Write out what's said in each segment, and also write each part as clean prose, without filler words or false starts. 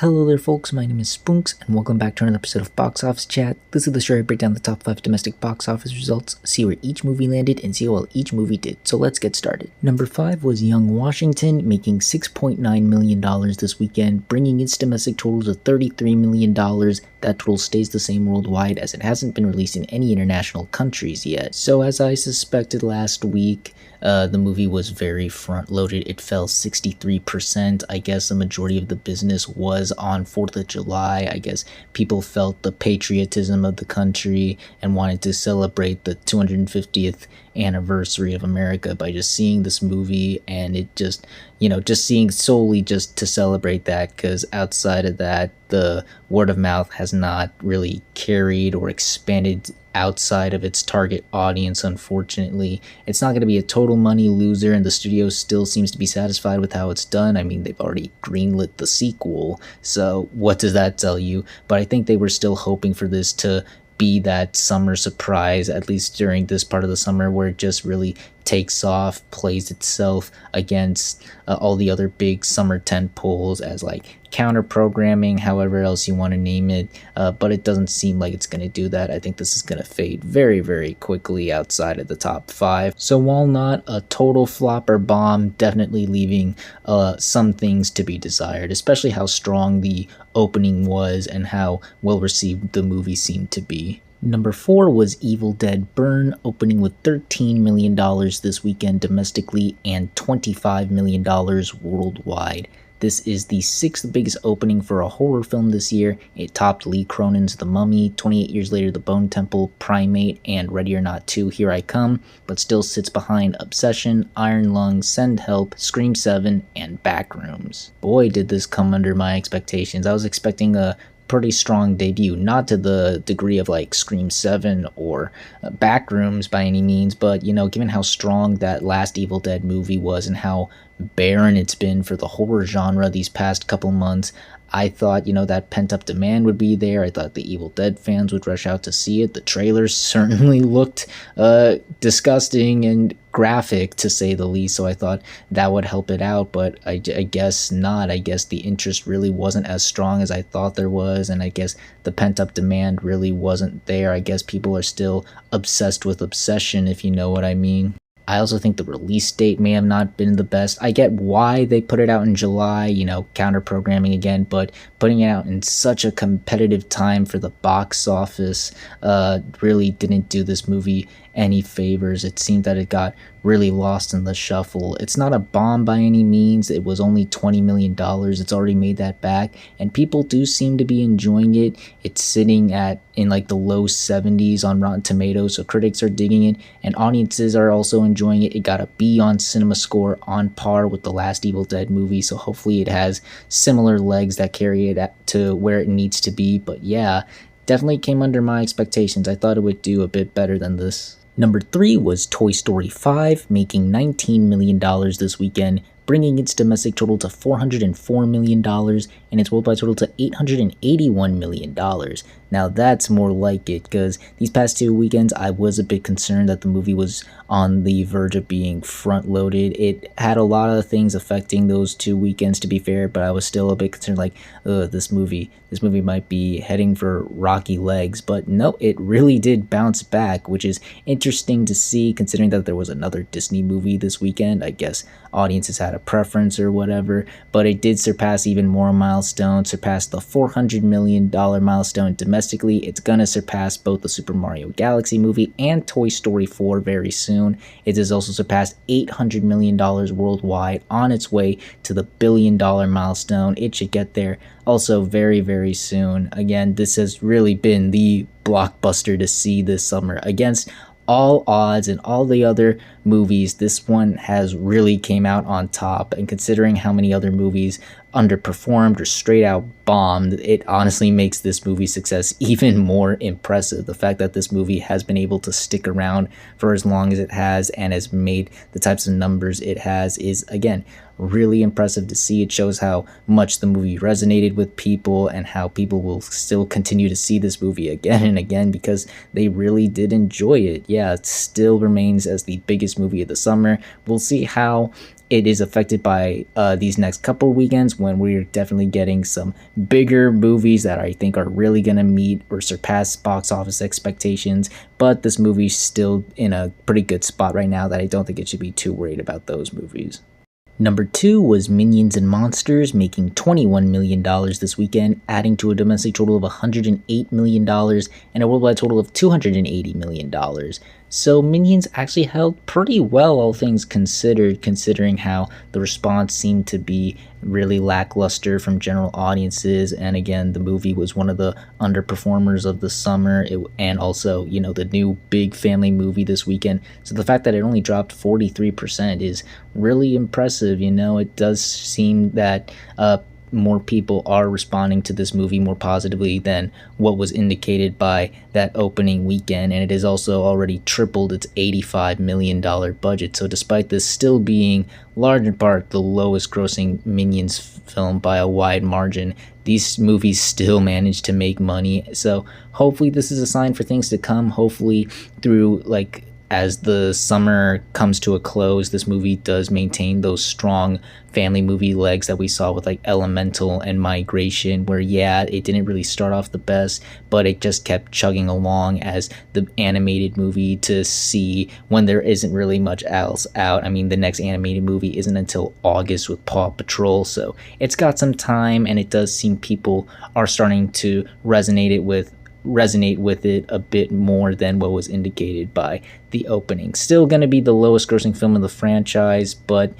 Hello there folks, my name is Spoonks and welcome back to another episode of Box Office Chat. This is the show where I break down the top 5 domestic box office results, see where each movie landed, and see how well each movie did. So let's get started. Number 5 was Young Washington, making $6.9 million this weekend, bringing its domestic total to $33 million. That total stays the same worldwide as it hasn't been released in any international countries yet. So as I suspected last week, the movie was very front-loaded. It fell 63%. I guess the majority of the business was on 4th of July. I guess people felt the patriotism of the country and wanted to celebrate the 250th anniversary of America by just seeing this movie, and it just seeing solely just to celebrate that, because outside of that, the word of mouth has not really carried or expanded outside of its target audience. Unfortunately, it's not going to be a total money loser, and the studio still seems to be satisfied with how it's done. I mean, they've already greenlit the sequel, so what does that tell you? But I think they were still hoping for this to be that summer surprise, at least during this part of the summer, where it just really takes off, plays itself against all the other big summer tent poles as like counter programming, however else you want to name it, but it doesn't seem like it's going to do that. I think this is going to fade very, very quickly outside of the top 5. So while not a total flop or bomb, definitely leaving some things to be desired, especially how strong the opening was and how well received the movie seemed to be. Number 4 was Evil Dead Burn, opening with $13 million this weekend domestically and $25 million worldwide. This is the 6th biggest opening for a horror film this year. It topped Lee Cronin's The Mummy, 28 years later The Bone Temple, Primate, and Ready or Not 2 Here I Come, but still sits behind Obsession, Iron Lung, Send Help, Scream 7, and Backrooms. Boy, did this come under my expectations. I was expecting a pretty strong debut, not to the degree of like Scream 7 or Backrooms by any means, but given how strong that last Evil Dead movie was and how barren it's been for the horror genre these past couple months, I thought, that pent-up demand would be there. I thought the Evil Dead fans would rush out to see it. The trailers certainly looked disgusting and graphic, to say the least, so I thought that would help it out, but I guess not. I guess the interest really wasn't as strong as I thought there was, and I guess the pent-up demand really wasn't there. I guess people are still obsessed with Obsession, if you know what I mean. I also think the release date may have not been the best. I get why they put it out in July, counter programming again, but putting it out in such a competitive time for the box office really didn't do this movie any favors. It seemed that it got really lost in the shuffle. It's not a bomb by any means. It was only $20 million. It's already made that back, and people do seem to be enjoying it. It's sitting in like the low 70s on Rotten Tomatoes, so critics are digging it, and audiences are also enjoying it. It got a B on CinemaScore, on par with the last Evil Dead movie, so hopefully it has similar legs that carry it to where it needs to be. But yeah, definitely came under my expectations. I thought it would do a bit better than this. Number 3 was Toy Story 5, making $19 million this weekend, bringing its domestic total to $404 million and its worldwide total to $881 million. Now that's more like it, because these past 2 weekends I was a bit concerned that the movie was on the verge of being front-loaded. It had a lot of things affecting those 2 weekends, to be fair, but I was still a bit concerned, like, this movie might be heading for rocky legs. But no, it really did bounce back, which is interesting to see, considering that there was another Disney movie this weekend. I guess audiences had a preference or whatever, but it did surpass even more milestones, surpassed the $400 million milestone domestically. It's gonna surpass both the Super Mario Galaxy movie and Toy Story 4 very soon. It has also surpassed $800 million worldwide, on its way to the billion-dollar milestone. It should get there also very, very soon. Again, this has really been the blockbuster to see this summer. Against all odds and all the other movies, this one has really came out on top, and considering how many other movies underperformed or straight out bombed, it honestly makes this movie's success even more impressive. The fact that this movie has been able to stick around for as long as it has and has made the types of numbers it has is, again, really impressive to see. It shows how much the movie resonated with people and how people will still continue to see this movie again and again because they really did enjoy it. Yeah, it still remains as the biggest movie of the summer. We'll see how it is affected by these next couple weekends when we're definitely getting some bigger movies that I think are really going to meet or surpass box office expectations. But this movie's still in a pretty good spot right now that I don't think it should be too worried about those movies. Number 2 was Minions and Monsters, making $21 million this weekend, adding to a domestic total of $108 million and a worldwide total of $280 million. So Minions actually held pretty well, all things considered, considering how the response seemed to be really lackluster from general audiences. And again, the movie was one of the underperformers of the summer, and also, the new big family movie this weekend. So the fact that it only dropped 43% is really impressive. It does seem that more people are responding to this movie more positively than what was indicated by that opening weekend, and it has also already tripled its $85 million budget. So despite this still being large in part the lowest grossing Minions film by a wide margin, these movies still manage to make money. So hopefully this is a sign for things to come. Hopefully through as the summer comes to a close, this movie does maintain those strong family movie legs that we saw with Elemental and Migration, where it didn't really start off the best, but it just kept chugging along as the animated movie to see when there isn't really much else out. I mean, the next animated movie isn't until August with Paw Patrol, so it's got some time, and it does seem people are starting to resonate with it a bit more than what was indicated by the opening. Still going to be the lowest grossing film of the franchise, but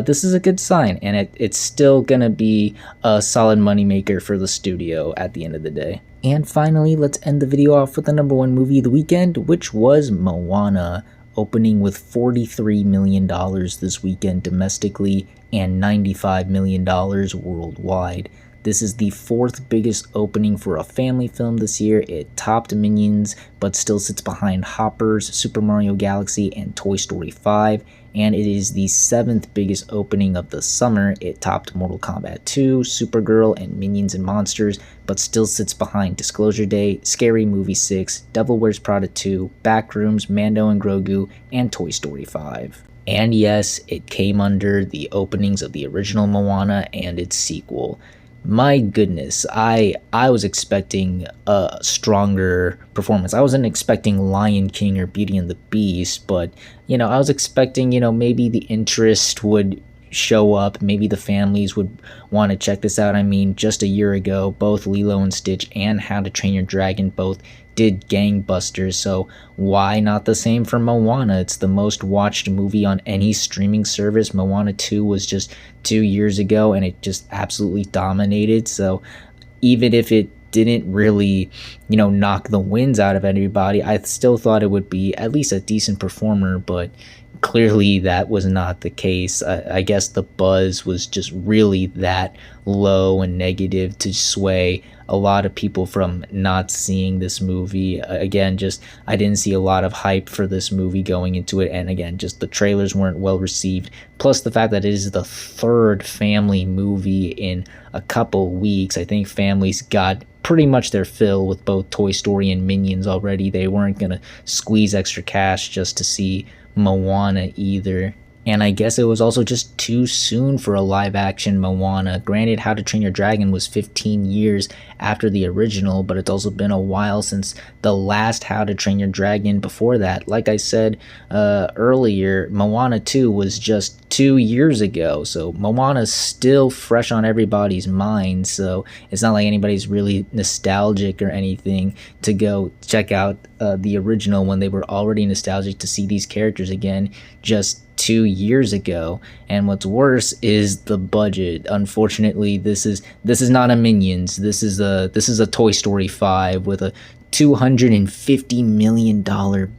this is a good sign, and it's still going to be a solid moneymaker for the studio at the end of the day. And finally, let's end the video off with the number 1 movie of the weekend, which was Moana, opening with $43 million this weekend domestically and $95 million worldwide. This is the 4th biggest opening for a family film this year. It topped Minions, but still sits behind Hoppers, Super Mario Galaxy, and Toy Story 5. And it is the 7th biggest opening of the summer. It topped Mortal Kombat 2, Supergirl, and Minions and Monsters, but still sits behind Disclosure Day, Scary Movie 6, Devil Wears Prada 2, Backrooms, Mando and Grogu, and Toy Story 5. And yes, it came under the openings of the original Moana and its sequel. My goodness, I was expecting a stronger performance. I wasn't expecting Lion King or Beauty and the Beast, but, I was expecting, maybe the interest would show up. Maybe the families would want to check this out. I mean, just a year ago, both Lilo and Stitch and How to Train Your Dragon both did gangbusters, so why not the same for Moana? It's the most watched movie on any streaming service. Moana 2 was just 2 years ago, and it just absolutely dominated. So even if it didn't really, knock the wins out of anybody, I still thought it would be at least a decent performer, but clearly that was not the case. I guess the buzz was just really that low and negative to sway a lot of people from not seeing this movie. Again, I didn't see a lot of hype for this movie going into it, and again, just the trailers weren't well received, plus the fact that it is the 3rd family movie in a couple weeks. I think families got pretty much their fill with both Toy Story and Minions already. They weren't gonna squeeze extra cash just to see Moana either. And I guess it was also just too soon for a live-action Moana. Granted, How to Train Your Dragon was 15 years after the original, but it's also been a while since the last How to Train Your Dragon before that. Like I said earlier, Moana 2 was just 2 years ago, so Moana's still fresh on everybody's mind, so it's not like anybody's really nostalgic or anything to go check out the original when they were already nostalgic to see these characters again just 2 years ago. And what's worse is the budget. Unfortunately, this is not a Minions. This is a Toy Story 5 with a $250 million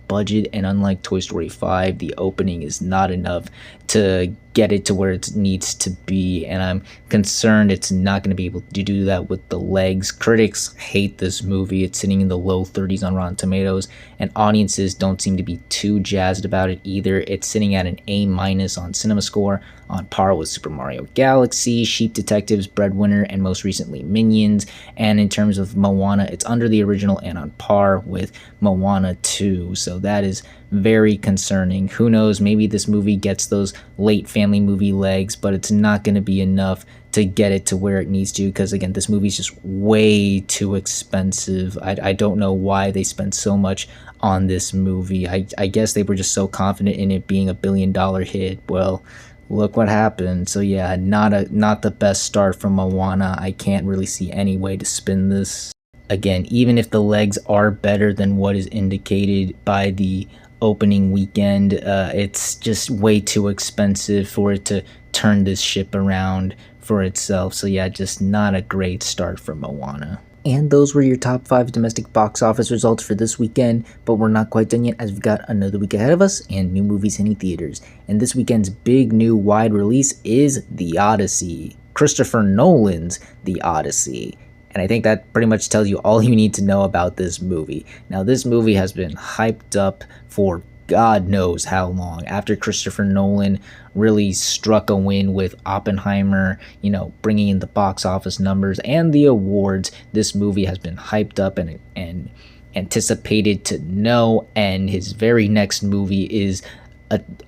budget, and unlike Toy Story 5, the opening is not enough to get it to where it needs to be, and I'm concerned it's not going to be able to do that with the legs. Critics hate this movie. It's sitting in the low 30s on Rotten Tomatoes, and audiences don't seem to be too jazzed about it either. It's sitting at an A- on CinemaScore, on par with Super Mario Galaxy, Sheep Detectives, Breadwinner, and most recently Minions. And in terms of Moana, it's under the original and on par with Moana 2. So that is very concerning. Who knows, maybe this movie gets those late family movie legs, but it's not going to be enough to get it to where it needs to, because again, this movie's just way too expensive. I don't know why they spent so much on this movie. I guess they were just so confident in it being a $1 billion hit. Well, look what happened. So yeah, not the best start from Moana. I can't really see any way to spin this. Again, even if the legs are better than what is indicated by the opening weekend, it's just way too expensive for it to turn this ship around for itself. So yeah, just not a great start for Moana. And those were your top 5 domestic box office results for this weekend, but we're not quite done yet, as we've got another week ahead of us and new movies hitting theaters. And this weekend's big new wide release is The Odyssey, Christopher Nolan's The Odyssey. And I think that pretty much tells you all you need to know about this movie. Now, this movie has been hyped up for God knows how long, after Christopher Nolan really struck a win with Oppenheimer, bringing in the box office numbers and the awards. This movie has been hyped up and anticipated to no end. His very next movie is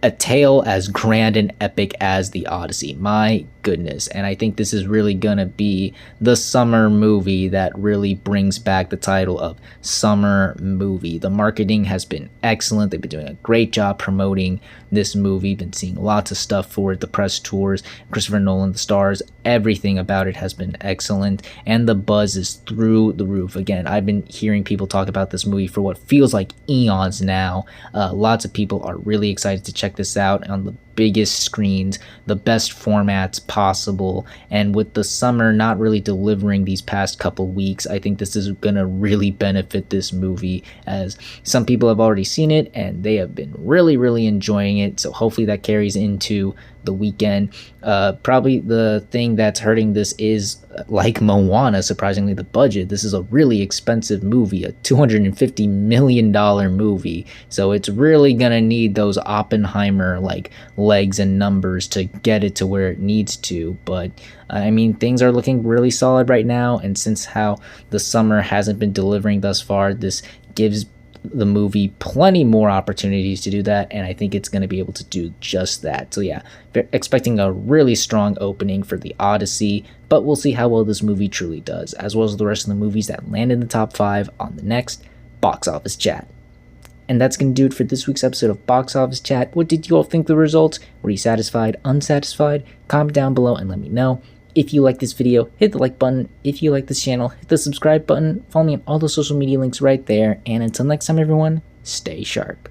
a tale as grand and epic as The Odyssey. My goodness. And I think this is really gonna be the summer movie that really brings back the title of summer movie. The marketing has been excellent. They've been doing a great job promoting this movie. Been seeing lots of stuff for it, the press tours, Christopher Nolan, the stars, everything about it has been excellent, and the buzz is through the roof. Again, I've been hearing people talk about this movie for what feels like eons now. Lots of people are really excited to check this out on the biggest screens, the best formats possible, and with the summer not really delivering these past couple weeks, I think this is gonna really benefit this movie, as some people have already seen it and they have been really enjoying it. So hopefully that carries into the weekend. Probably the thing that's hurting this is, like Moana, surprisingly, the budget. This is a really expensive movie, a $250 million movie, so it's really gonna need those Oppenheimer like legs and numbers to get it to where it needs to. But I mean, things are looking really solid right now, and since how the summer hasn't been delivering thus far, this gives the movie plenty more opportunities to do that, and I think it's going to be able to do just that. So yeah, expecting a really strong opening for The Odyssey, but we'll see how well this movie truly does, as well as the rest of the movies that land in the top 5 on the next Box Office Chat. And that's going to do it for this week's episode of Box Office Chat. What did you all think of the results? Were you satisfied, unsatisfied? Comment down below and let me know. If you like this video, hit the like button. If you like this channel, hit the subscribe button. Follow me on all the social media links right there. And until next time, everyone, stay sharp.